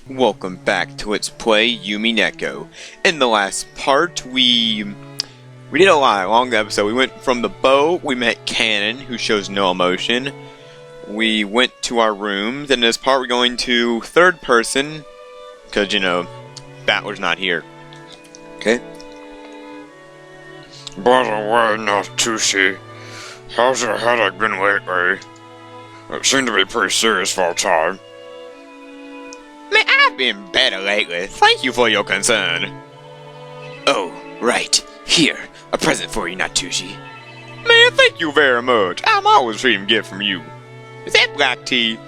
Welcome back to Let's Play Umineko. In the last part, we did a lot along the episode. We went from the boat, we met Cannon, who shows no emotion. We went to our rooms, and in this part we're going to third person, because, you know, Battler's not here. Okay? By the way, Natsushi, how's your headache been lately? It seemed to be pretty serious for a time. Man, I've been better lately. Thank you for your concern. Oh, right. Here, a present for you, Natsushi. Man, thank you very much. I'm always receiving a gift from you. Is that black tea?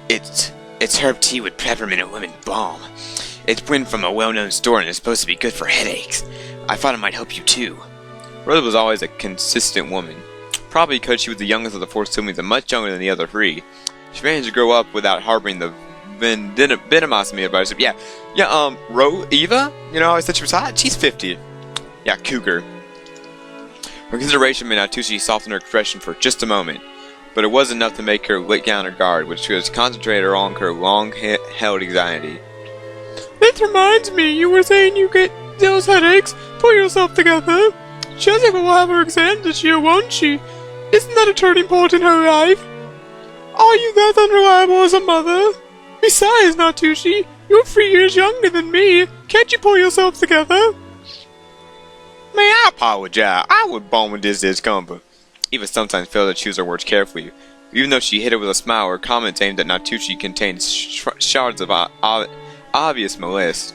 It's herb tea with peppermint and lemon balm. It's brewed from a well-known store and is supposed to be good for headaches. I thought it might help you too. Rose was always a consistent woman. Probably because she was the youngest of the four siblings and much younger than the other three. She managed to grow up without harboring the venomosity about it. Eva? You know, I said she was hot? She's 50. Yeah, cougar. Her consideration made Natsushi soften her expression for just a moment. But it was enough to make her let down her guard, which was concentrated on her long-held anxiety. That reminds me, you were saying you get those headaches. Pull yourself together. Jessica will have her exam this year, won't she? Isn't that a turning point in her life? Are you that unreliable as a mother? Besides, Natsushi, you're 3 years younger than me. Can't you pull yourself together? May I apologize. I was born with this discomfort. Eva sometimes failed to choose her words carefully. Even though she hit it with a smile, her comments aimed at Natsushi contained shards of obvious malice.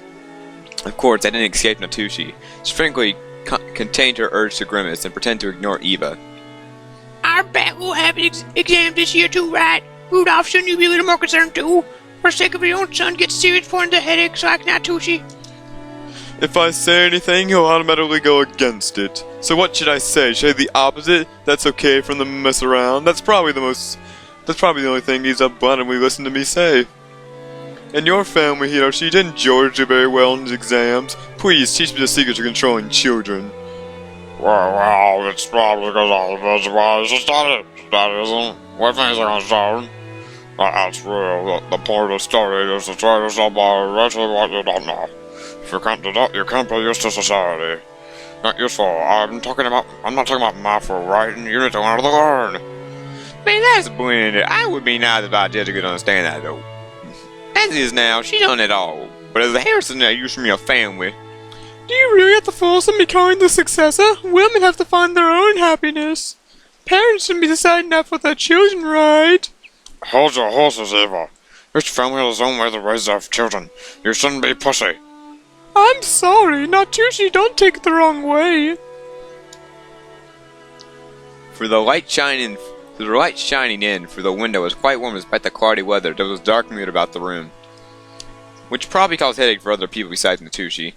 Of course, that didn't escape Natsushi. She frankly contained her urge to grimace and pretend to ignore Eva. Our bat will have an exam this year too, right? Rudolph, shouldn't you be a little more concerned too? For the sake of your own son, get serious forms of headaches like Natsushi. If I say anything, he'll automatically go against it. So what should I say? Should I say the opposite? That's okay for them to mess around. That's probably the only thing he's abundantly listened to me say. In your family, Hiroshi, didn't George do very well in his exams? Please, teach me the secret to controlling children. Well, it's probably because all of us wise to study. Studyism, what things are concerned. That's real. The point of study is to train yourself by eventually what you don't know. If you can't do that, you can't be used to society. Not useful. I'm not talking about math or writing. You need to learn to learn. Man, that's blended. I would be nice if I Jessica could understand that, though. As it is now, she done it all. But as a Harrison that used to be a family. Do you really have to force them becoming the successor? Women have to find their own happiness. Parents shouldn't be deciding that for their children, right? Hold your horses, Eva. Each family has its own way to raise their children. You shouldn't be pussy. I'm sorry, Natsushi, don't take it the wrong way. For the light shining in through the window was quite warm despite the cloudy weather. There was dark mood about the room, which probably caused headache for other people besides Natsushi.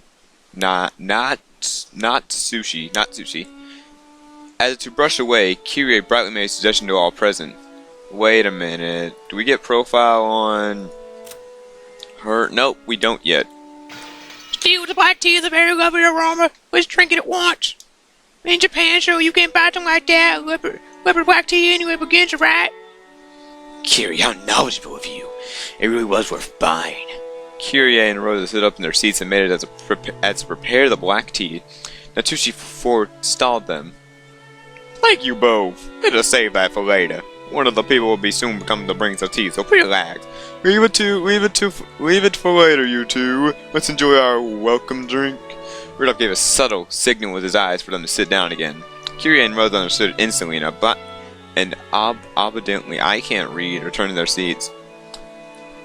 Not sushi. As to brush away, Kyrie brightly made a suggestion to all present. Wait a minute. Do we get profile on her? Nope, we don't yet. Still, the black tea is a very lovely aroma. Let's drink it at once. In Japan, so you can't buy something like that. Leopard black tea anyway begins, right? Kyrie, how knowledgeable of you. It really was worth buying. Kyrie and Rosa stood up in their seats and made it as to prepare the black tea. Natsushi forestalled them. Thank you both. Let us save that for later. One of the people will be soon coming to bring some tea, so relax. Leave it for later, you two. Let's enjoy our welcome drink. Rudolph gave a subtle signal with his eyes for them to sit down again. Kyrie and Rosa understood instantly, and obediently, I can't read, returned to their seats.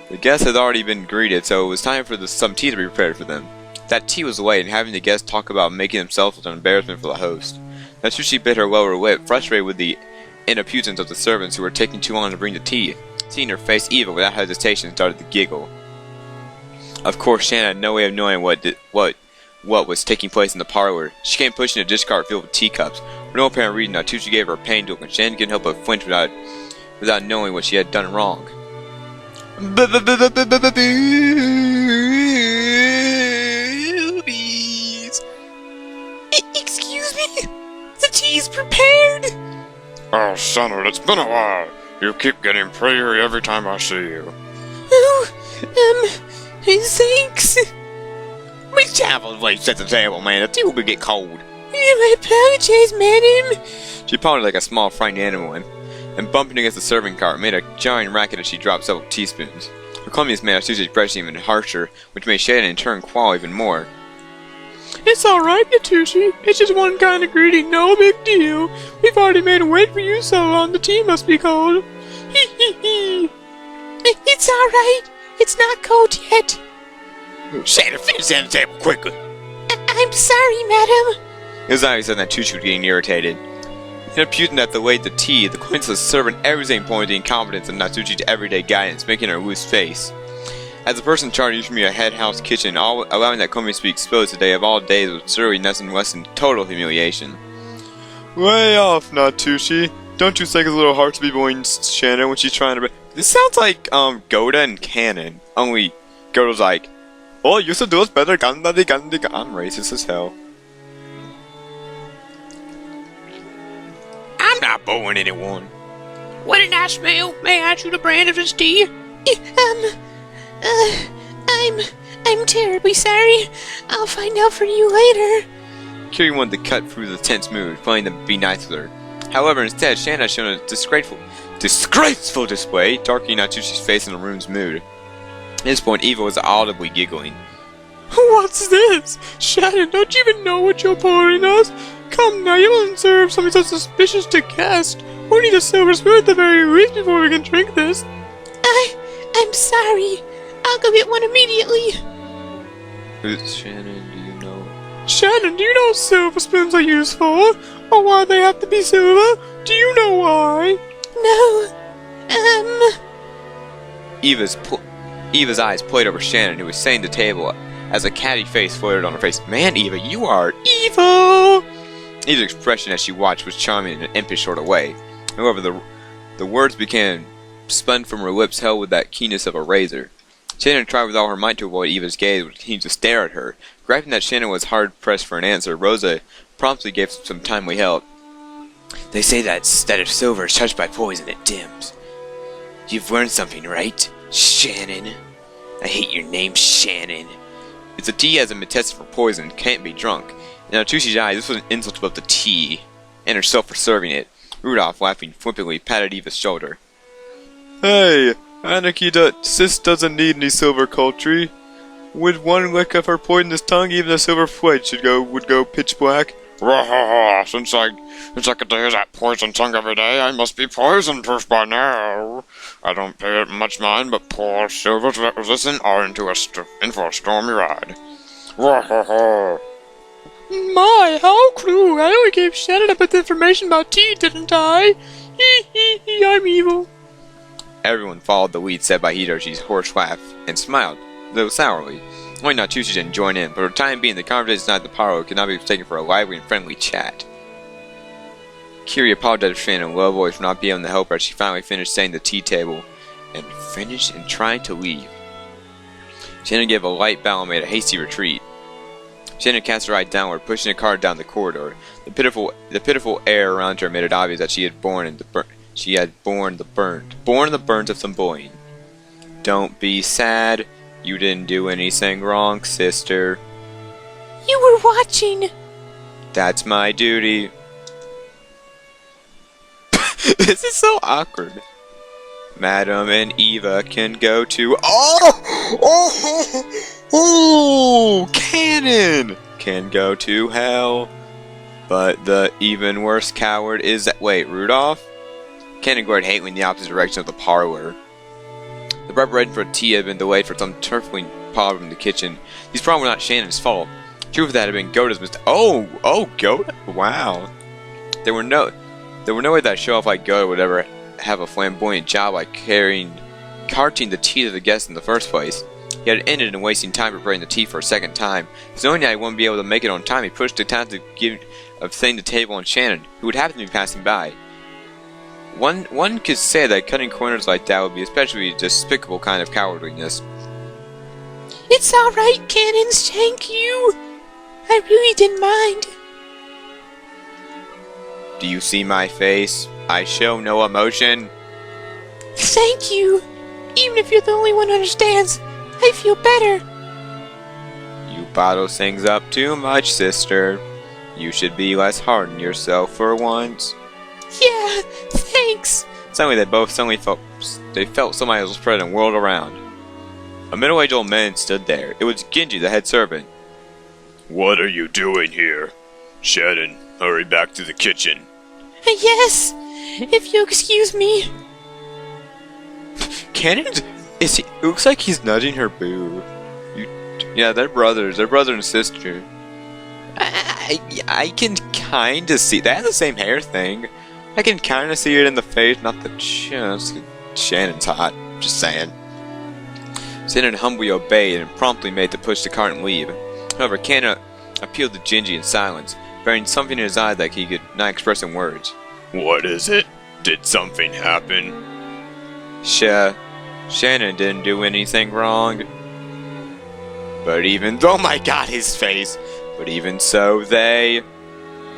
The guests had already been greeted, so it was time for some tea to be prepared for them. That tea was late, and having the guests talk about making themselves was an embarrassment for the host. Natsushi bit her lower lip, frustrated with the impudence of the servants who were taking too long to bring the tea. Seeing her face, Eva, without hesitation, started to giggle. Of course, Shannon had no way of knowing what was taking place in the parlor. She came pushing a dish cart filled with teacups. For no apparent reason, Natsushi gave her a pain look, and Shannon couldn't help but flinch without knowing what she had done wrong. Boobies. Excuse me? The tea's prepared? Oh, Sonnet, it's been a while. You keep getting prettier every time I see you. Oh, Thanks. We travel away set the table, man. The tea will get cold. I apologize, madam. She pounded like a small frightened animal and bumping against the serving cart made a jarring racket as she dropped several teaspoons. Her clumsiness made Susie's breathing even harsher, which made Shannon in turn quail even more. It's alright, Natushi. It's just one kind of greeting, no big deal. We've already made a wait for you so long, the tea must be cold. Hee hee hee. It's alright. It's not cold yet. Shannon, finish that on the table quickly. I'm sorry, madam. It was obvious that Natushi was getting irritated. In imputing that delayed the tea, the queenless servant everything pointed the incompetence of Natsushi's everyday guidance, making her lose face. As the person in charge used to be a head house kitchen, allowing that company to be exposed today of all days was surely nothing less than total humiliation. Way off, Natsushi. Don't you think it's a little hard to be bullying Shannon when she's trying to... This sounds like, Goda and Canon. Only, Goda's like, oh, you used to do us better, Gandhi. I'm racist as hell. I'm not bullying anyone. What a nice smell. May I ask you the brand of this tea? I'm terribly sorry. I'll find out for you later. Kiri wanted to cut through the tense mood, planning to be nice with her. However, instead, Shannon had shown a disgraceful display, darkening Natsushi's face in the room's mood. At this point, Eva was audibly giggling. What's this? Shannon, don't you even know what you're pouring us? Come now, you won't serve something so suspicious to guest. We need a silver spoon at the very least before we can drink this. I'm sorry. I'll go get one immediately. Who's Shannon? Do you know? Shannon, do you know what silver spoons are used for? Or why they have to be silver? Do you know why? No. Eva's eyes played over Shannon, who was sitting at the table as a catty face floated on her face. Man, Eva, you are evil! Eva's expression as she watched was charming in an impish sort of way. However, the words became spun from her lips held with that keenness of a razor. Shannon tried with all her might to avoid Eva's gaze, but continued to stare at her. Grasping that Shannon was hard-pressed for an answer, Rosa promptly gave some timely help. They say that if silver is touched by poison, it dims. You've learned something, right? Shannon. I hate your name, Shannon. It's a tea hasn't been tested for poison and can't be drunk. In Natsushi's eyes, this was an insult to both the tea and herself for serving it. Rudolph, laughing flippantly, patted Eva's shoulder. Hey, Anarchy sis doesn't need any silver culture. With one lick of her poisonous tongue, even a silver plate would go pitch black. Since I get to hear that poison tongue every day, I must be poison-proof by now. I don't pay it much mind, but poor silver's resistant are in for a stormy ride. My, how cruel! I only gave Shannon a bit of information about tea, didn't I? I'm evil. Everyone followed the lead set by Hitoshi's hoarse laugh and smiled, though sourly. Only Natsushi didn't join in, but for the time being, the conversation inside the parlor could not be mistaken for a lively and friendly chat. Kiri apologized to Shannon in a low voice for not being able to help her as she finally finished setting the tea table and tried to leave. Shannon gave a light bow and made a hasty retreat. Shannon cast her eye downward, pushing the cart down the corridor. The pitiful air around her made it obvious that she had borne the burnt of some bullying. Don't be sad. You didn't do anything wrong, sister. You were watching. That's my duty. This is so awkward. Madam and Eva can go to... Oh! Cannon! Can go to hell. But the even worse coward is that... Wait, Rudolph? Cannon glared hatefully in the opposite direction of the parlor. The preparation for tea had been delayed for some trifling problem in the kitchen. These problems were not Shannon's fault. Truth of that had been Goda's mistake. Oh, Goda? Wow. There were no way that show off like Goda would ever have a flamboyant job like carting the tea to the guests in the first place. He had ended in wasting time preparing the tea for a second time. Knowing that he wouldn't be able to make it on time, he pushed the time to give of setting the table on Shannon, who would happen to be passing by. One could say that cutting corners like that would be especially a despicable kind of cowardliness. It's alright, Cannons, thank you. I really didn't mind. Do you see my face? I show no emotion. Thank you. Even if you're the only one who understands, I feel better. You bottle things up too much, sister. You should be less hard on yourself for once. Yeah, thanks. Suddenly they felt somebody was spread and whirled around. A middle-aged old man stood there. It was Genji, the head servant. What are you doing here? Shannon, hurry back to the kitchen. Yes, if you excuse me. Cannon's... It looks like he's nudging her boo. Yeah, they're brothers. They're brother and sister. I can kinda see... They have the same hair thing. I can kinda see it in the face. Not the chest. Shannon's hot. Just saying. Shannon humbly obeyed and promptly made to push the cart and leave. However, Cannon appealed to Genji in silence, bearing something in his eye that he could not express in words. What is it? Did something happen? Shannon didn't do anything wrong. But even... Oh my god, his face! But even so, they...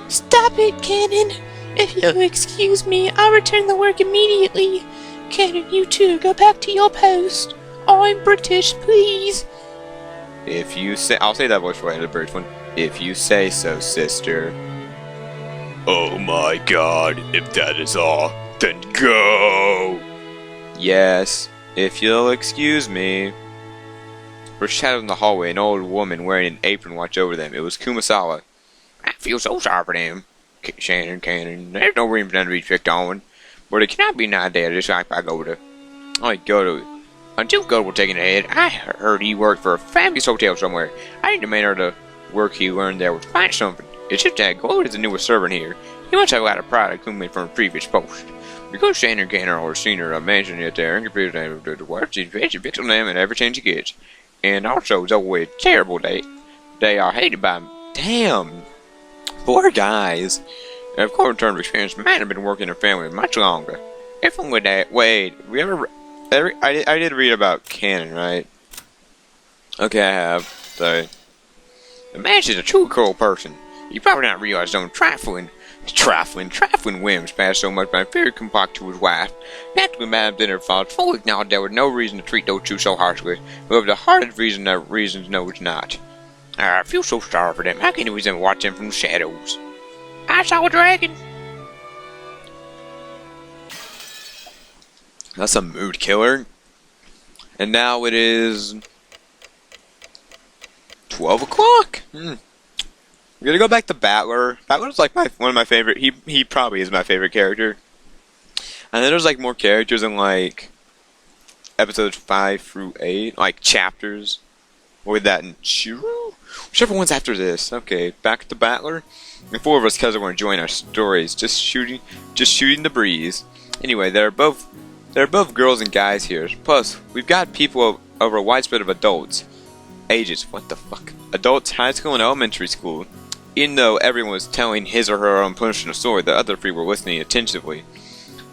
Stop it, Cannon. If you'll excuse me, I'll return the work immediately. Cannon, you too, go back to your post. I'm British, please. If you say... I'll say that voice right, the British one. If you say so, sister. Oh my god, if that is all, then go! Yes, if you'll excuse me. Foreshadowed in the hallway, an old woman wearing an apron watched over them. It was Kumasawa. I feel so sorry for them. Shannon, Cannon, there's no room for them to be picked on. But it cannot be night there, just like Until Gold was taken ahead, I heard he worked for a fabulous hotel somewhere. I need to make the work he learned there was quite something. It's just that Gold is the newest servant here. He must have a lot of pride accumulated from a previous post. Because Shannon Cannon or senior mansion it there and compared to the work, he picks on them and every chance he gets. And also, it's always a terrible day. They are hated by him. Damn. Poor guys. And of course, in terms of experience, might have been working in a family much longer. If only that. Wait, I did read about Cannon, right? Okay, I have. So, the man is a true cruel person. You probably not realize some trifling whims passed so much by very compact to his wife. Naturally, Madame Dinner thought fully acknowledged there was no reason to treat those two so harshly, but of the hardest reasons no it's not. I feel so sorry for them. How can you even watch them from the shadows? I saw a dragon. That's a mood killer. And now it is 12 o'clock. We're gonna go back to Battler. Battler's like one of my favorite. He probably is my favorite character. And then there's like more characters in like episodes 5 through 8, like chapters. With that in Chiro? Whichever one's after this. Okay, back to Battler. The 4 of us cousins want to join our stories. Just shooting the breeze. Anyway, they're both girls and guys here. Plus, we've got people over a widespread of adults. Ages, what the fuck? Adults, high school and elementary school. Even though everyone was telling his or her own personal story, the other 3 were listening attentively.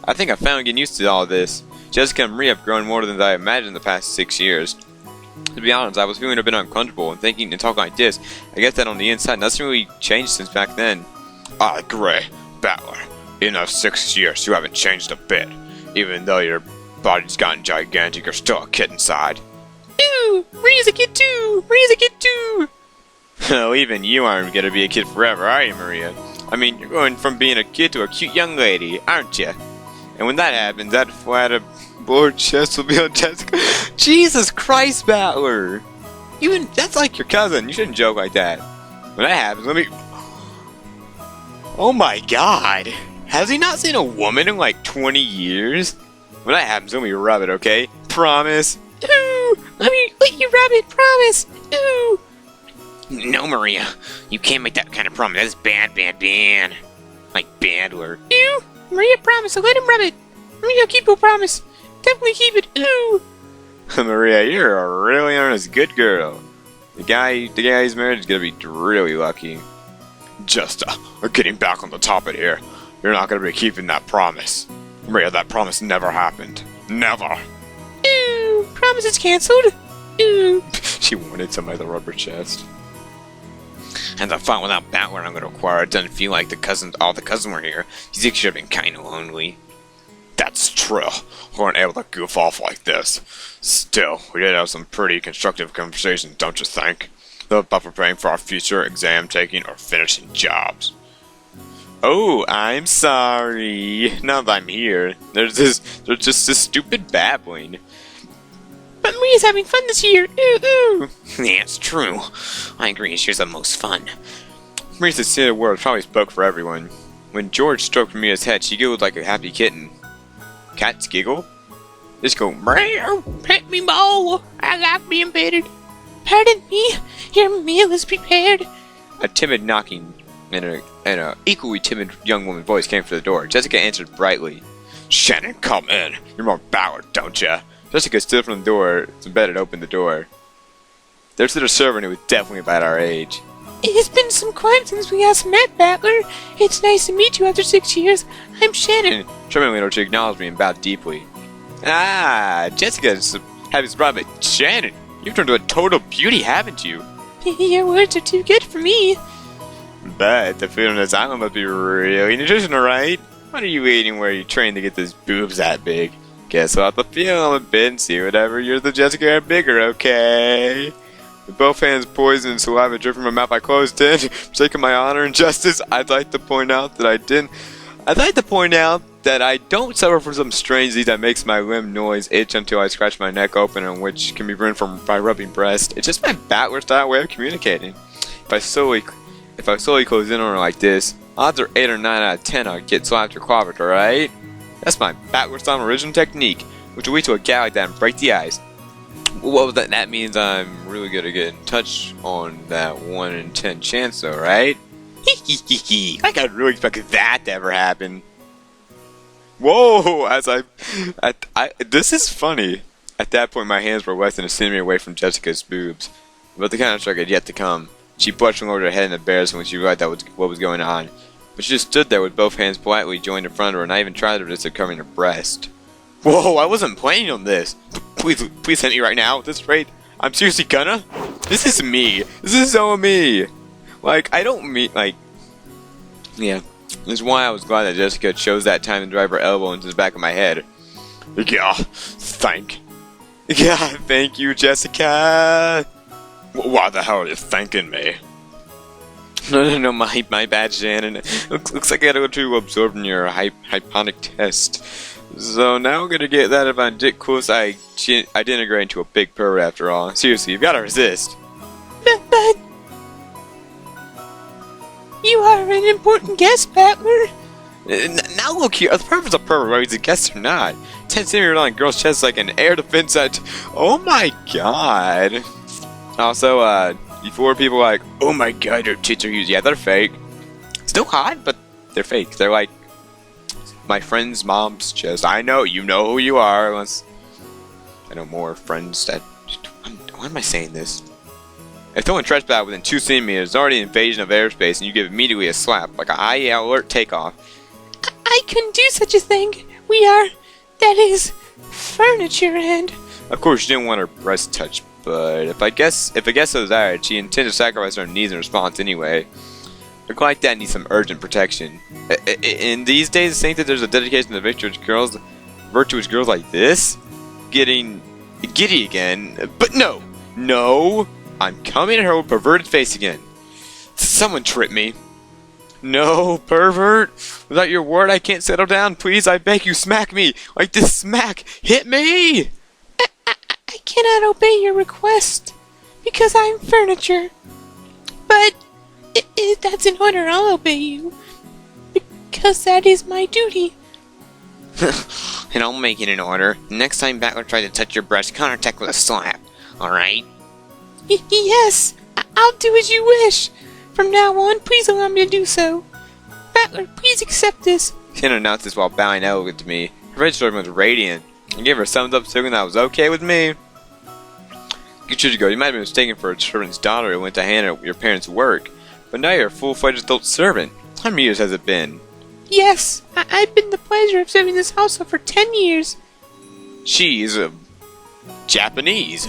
I think I finally getting used to all this. Jessica and Maria have grown more than I imagined the past 6 years. To be honest, I was feeling a bit uncomfortable and thinking and talking like this. I guess that on the inside, nothing really changed since back then. I agree, Battler. In those 6 years, you haven't changed a bit. Even though your body's gotten gigantic, you're still a kid inside. Ew! Maria's a kid too! Maria's a kid too! Well, even you aren't gonna be a kid forever, are you, Maria? I mean, you're going from being a kid to a cute young lady, aren't you? And when that happens, that flat bored chest will be on Jessica. Jesus Christ, Battler! That's like your cousin. You shouldn't joke like that. When that happens, let me... Oh my god! Has he not seen a woman in like 20 years? When that happens, let me rub it, okay? Promise. Ooh! Let you rub it, promise! Ooh! No, Maria. You can't make that kind of promise. That's bad. Like Battler. Ew! Maria promised, so let him rub it. Maria, keep your promise. Definitely keep it. Ew! Maria, you're a really honest good girl. The guy he's married is gonna be really lucky. Just, we're getting back on the topic here. You're not gonna be keeping that promise. Maria, that promise never happened. Never! Ew! Promise is cancelled. Ew! She wanted somebody to rub her chest. And I thought without Battler I'm gonna acquire, it doesn't feel like all the cousins were here. You think she should have been kinda lonely. That's true. We weren't able to goof off like this. Still, we did have some pretty constructive conversations, don't you think? About preparing for our future exam taking or finishing jobs. Oh, I'm sorry. Now that I'm here, there's just this stupid babbling. But Maria's having fun this year. Ooh, ooh. Yeah, it's true. I agree, she's the most fun. Maria's sincere words probably spoke for everyone. When George stroked Maria's head, she giggled like a happy kitten. Cats giggle? Just go, meow. Pet me, Bo. I got being petted. Pardon me, your meal is prepared. A timid knocking and a equally timid young woman's voice came from the door. Jessica answered brightly. Shannon, come in. You're more ballad, don't ya? Jessica stood from the door to bed and opened the door. There stood a servant who was definitely about our age. It has been some time since we last met, Battler. It's nice to meet you after 6 years. I'm Shannon. Tremblingly, she acknowledged me and bowed deeply. Ah, Jessica's happy surprise, but Shannon, you've turned into a total beauty, haven't you? Your words are too good for me. But the food on this island must be really nutritional, right? What are you eating where you trained to get those boobs that big? Guess I'll have to feel them a bit and see whatever yours the Jessica are bigger, okay? With both hands poisoned and saliva dripping from my mouth, I closed in. For sake of my honor and justice, I'd like to point out that I don't suffer from some strange disease that makes my limb noise itch until I scratch my neck open, and which can be ruined by rubbing breast. It's just my Battler style way of communicating. If I slowly close in on her like this, odds are 8 or 9 out of 10 I'll get slapped or clobbered, alright? That's my Battler style original technique, which will lead to a guy like that and break the ice. Well, that means I'm really good at getting in touch on that 1 in 10 chance, though, right? I could really expect that to ever happen. Whoa! This is funny. At that point, my hands were less than a centimeter away from Jessica's boobs, but the kind of strike had yet to come. She blushed and lowered her head in embarrassment when she realized what was going on. But she just stood there with both hands politely joined in front of her, and I even tried to resist her covering her breast. Whoa, I wasn't planning on this. Please hit me right now at this rate. I'm seriously gonna? This is me. This is so me. Like, I don't mean, like... Yeah. This is why I was glad that Jessica chose that time to drive her elbow into the back of my head. Yeah, thank you, Jessica. Why the hell are you thanking me? No, my bad, Shannon. Looks like I got a little too absorbed in your hyponic test. So now I'm gonna get that if I get close, I didn't agree into a big pervert after all. Seriously, you've gotta resist. But you are an important guest, Battler. Now look here, the pervert's a pervert, whether he's a guest or not. 10 centimeters on a girl's chest like an air defense set. Oh my god. Also, before people like, oh my god, their tits are huge. Yeah, they're fake. Still hot, but they're fake. They're like my friend's mom's chest. I know, you know who you are. Unless I know more friends that... Why am I saying this? If someone trespass within 2 centimeters, it's already an invasion of airspace, and you give immediately a slap, like a high alert takeoff. I couldn't do such a thing. We are, that is, furniture, and... Of course, she didn't want her breast touched, but if a guest desired, she intended to sacrifice her needs in response anyway. A girl like that needs some urgent protection. In these days, think that there's a dedication to virtuous girls like this? Getting giddy again. But no, I'm coming at her with a perverted face again. Someone trip me. No, pervert. Without your word, I can't settle down. Please, I beg you, smack me. Like this smack. Hit me. I cannot obey your request, because I'm furniture. But if that's an order, I'll obey you, because that is my duty. And I'll make it an order. Next time Battler tries to touch your breast, counterattack with a slap. Alright? Yes, I'll do as you wish. From now on, please allow me to do so. Battler, please accept this. Shannon announced this while bowing elegant to me. Her red shirt was radiant. I gave her a thumbs up token that was okay with me. Good years ago, you might have been mistaken for a servant's daughter who went to hand out your parents' work. But now you're a full-fledged adult servant. How many years has it been? Yes, I've been the pleasure of serving this household for 10 years. She's Japanese.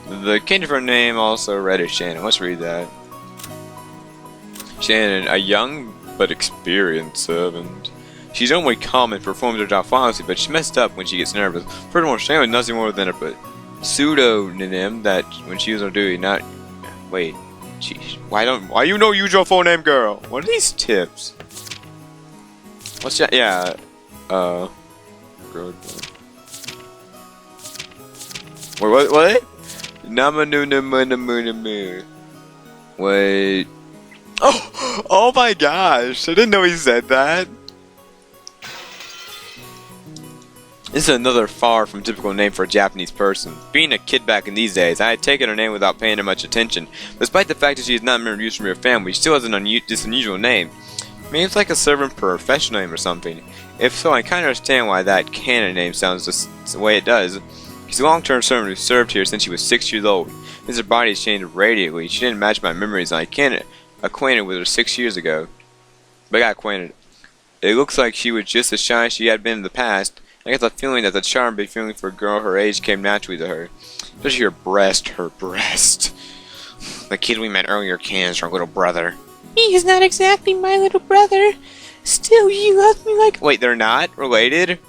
The kind of her name also read as Shannon. Let's read that. Shannon, a young but experienced servant. She's only calm and performs her job flawlessly, but she messed up when she gets nervous. Furthermore, Shan was nothing more than a pseudonym that when she was on duty, not... Wait. Jeez. Why you no use your full name, girl? What are these tips? What's that? Yeah. Good. Wait, what? Namanunamanamunamu. Wait. Oh my gosh! I didn't know he said that. This is another far from typical name for a Japanese person. Being a kid back in these days, I had taken her name without paying her much attention. Despite the fact that she is not a member from her family, she still has this unusual name. Maybe it's like a servant professional name or something. If so, I kind of understand why that canon name sounds the way it does. She's a long-term servant who served here since she was 6 years old. Since her body has changed radiantly, she didn't match my memories, and I can't acquainted with her 6 years ago. But I got acquainted. It looks like she was just as shy as she had been in the past. I get the feeling that the charm big feeling for a girl her age came naturally to her. Especially her breast. The kid we met earlier can her little brother. He is not exactly my little brother. Still, he loves me like... Wait, they're not related?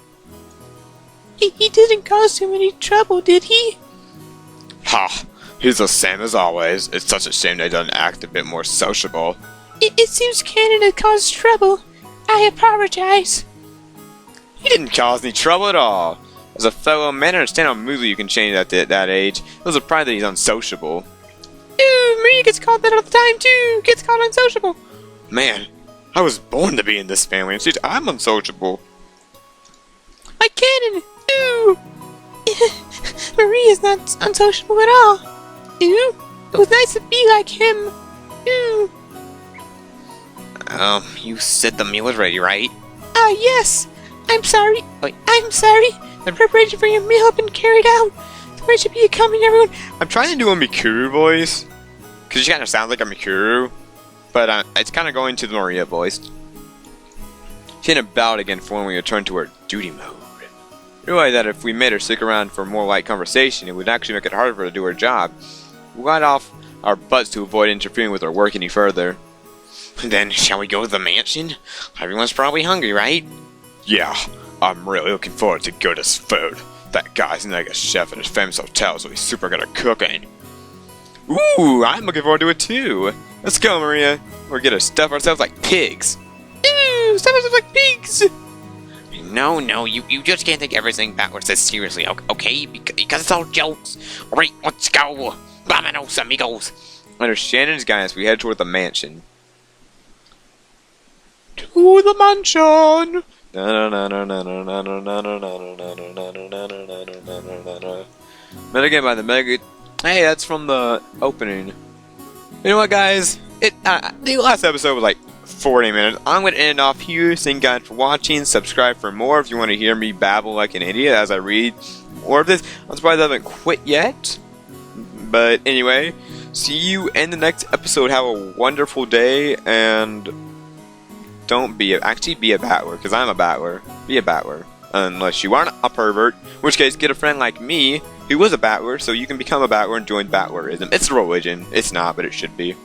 He didn't cause too many trouble, did he? Ha! He's the same as always. It's such a shame that he doesn't act a bit more sociable. It seems Cannon had caused trouble. I apologize. He didn't cause any trouble at all. As a fellow man, I understand how moody you can change at that age. It was a pride that he's unsociable. Ooh, Maria gets called that all the time too. Gets called unsociable. Man, I was born to be in this family, and see, I'm unsociable. Like Cannon. Ooh. Maria's not unsociable at all. Ooh. It was nice to be like him. Ooh. You said the meal was ready, right? Yes. I'm sorry. I'm sorry. The preparation for your meal have been carried out. The way should be coming, everyone. I'm trying to do a Mikuru voice, because she kind of sounds like a Mikuru, but it's kind of going to the Maria voice. She ended up bowed again for when we returned to her duty mode. Realized that if we made her stick around for more light conversation, it would actually make it harder for her to do her job. We got off our butts to avoid interfering with her work any further. Then, shall we go to the mansion? Everyone's probably hungry, right? Yeah, I'm really looking forward to goodest food. That guy's like a chef at his famous hotel, so he's super good at cooking. Ooh, I'm looking forward to it too. Let's go, Maria. We're gonna stuff ourselves like pigs. Ooh, stuff ourselves like pigs. No, you just can't take everything backwards this seriously, okay? Because it's all jokes. Alright, let's go. Vámonos, amigos. Under Shannon's guidance, we head toward the mansion. To the mansion. Met again by the Mega. Hey, that's from the opening. You know what, guys? The last episode was like 40 minutes. I'm going to end off here. Thank God for watching. Subscribe for more if you want to hear me babble like an idiot as I read more of this. I'm surprised I haven't quit yet. But anyway, see you in the next episode. Have a wonderful day, and don't be a battler, because I'm a battler. Be a battler. Unless you aren't a pervert, in which case get a friend like me who was a battler, so you can become a battler and join battlerism. It's a religion. It's not, but it should be.